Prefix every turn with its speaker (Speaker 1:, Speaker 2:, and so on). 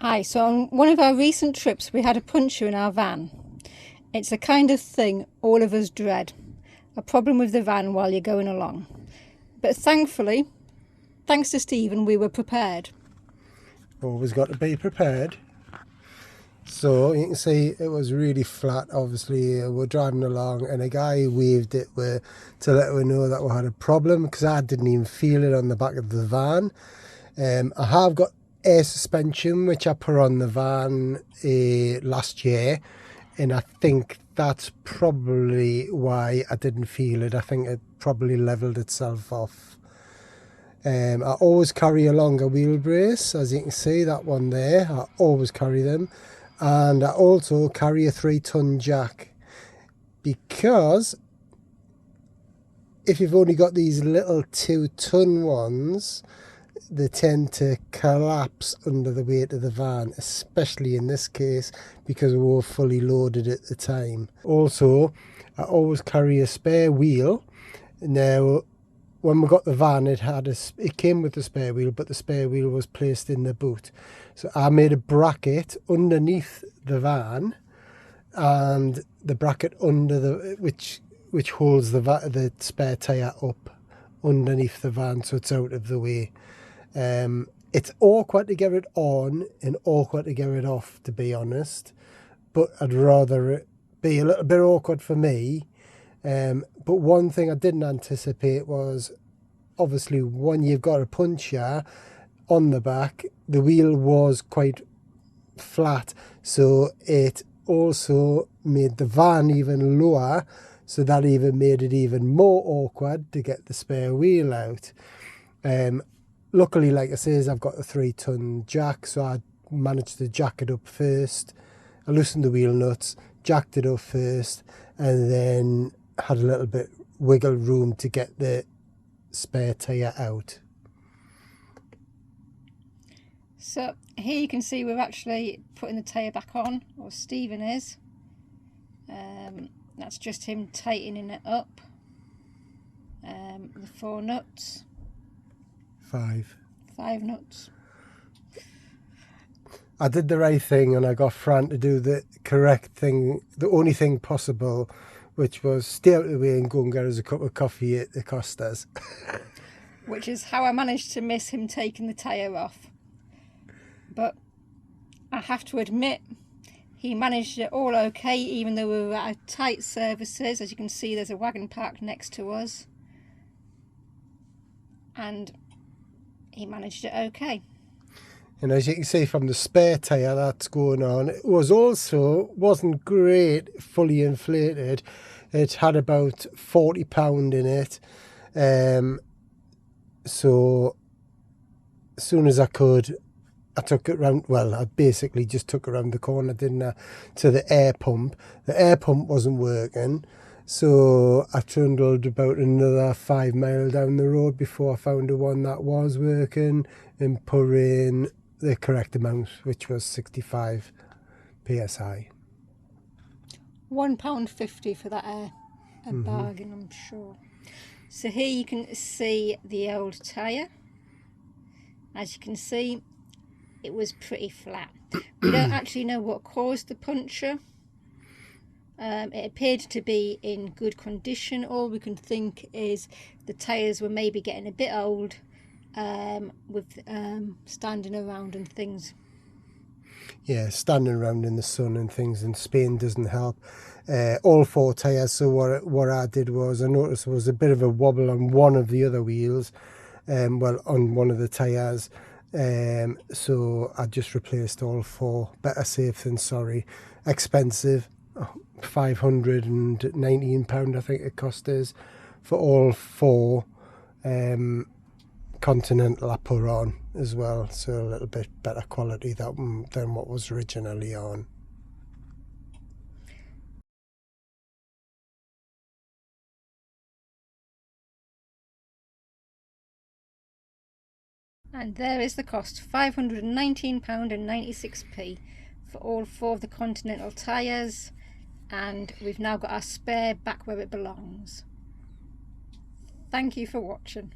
Speaker 1: Aye, so on one of our recent trips we had a puncture in our van. It's the kind of thing all of us dread, a problem with the van while you're going along. But thankfully, thanks to Stephen, we were prepared.
Speaker 2: Always got to be prepared. So you can see it was really flat. Obviously we're driving along and a guy waved it to let me know that we had a problem, because I didn't even feel it on the back of the van. I have got air suspension which I put on the van last year, and I think that's probably why I didn't feel it. I think it probably leveled itself off. I always carry a longer wheel brace, as you can see, that one there. I always carry them. And I also carry a 3-ton jack, because if you've only got these little 2-ton ones, they tend to collapse under the weight of the van, especially in this case because we were fully loaded at the time. Also, I always carry a spare wheel. Now, when we got the van, it came with the spare wheel, but the spare wheel was placed in the boot. So I made a bracket underneath the van, and the bracket under the which holds the spare tyre up underneath the van, so it's out of the way. It's awkward to get it on and awkward to get it off, to be honest, but I'd rather it be a little bit awkward for me. But one thing I didn't anticipate was, obviously, when you've got a puncture on the back, the wheel was quite flat, so it also made the van even lower, so that even made it even more awkward to get the spare wheel out. Luckily, like I says, I've got a 3-ton jack, so I managed to jack it up first. I loosened the wheel nuts, jacked it up first, and then had a little bit wiggle room to get the spare tyre out.
Speaker 1: So here you can see we're actually putting the tyre back on, or Stephen is. That's just him tightening it up. The 4 nuts.
Speaker 2: 5
Speaker 1: nuts.
Speaker 2: I did the right thing, and I got Fran to do the correct thing, the only thing possible, which was stay out of the way and go and get us a cup of coffee at the Costas.
Speaker 1: Which is how I managed to miss him taking the tyre off. But I have to admit, he managed it all okay, even though we were at tight services. As you can see, there's a wagon parked next to us. And he managed it okay.
Speaker 2: And as you can see from the spare tyre that's going on, it wasn't great fully inflated. It had about 40 pound in it. So as soon as I could, I took it round. Well, I basically just took it around the corner, didn't I, to the air pump. The air pump wasn't working, so I trundled about another 5 miles down the road before I found the one that was working and put in the correct amount, which was 65 psi.
Speaker 1: £1.50 for that air. A bargain, I'm sure. So here you can see the old tyre. As you can see, it was pretty flat. We don't actually know what caused the puncture. It appeared to be in good condition. All we can think is the tyres were maybe getting a bit old with standing around and things.
Speaker 2: Yeah, standing around in the sun and things in Spain doesn't help. All 4 tyres, so what I did was, I noticed there was a bit of a wobble on one of the other wheels, on one of the tyres. So I just replaced all 4. Better safe than sorry. Expensive, £519 I think it cost us for all 4 Continental I put on as well, so a little bit better quality than what was originally on.
Speaker 1: And there is the cost, £519.96 for all 4 of the Continental tyres, and we've now got our spare back where it belongs. Thank you for watching.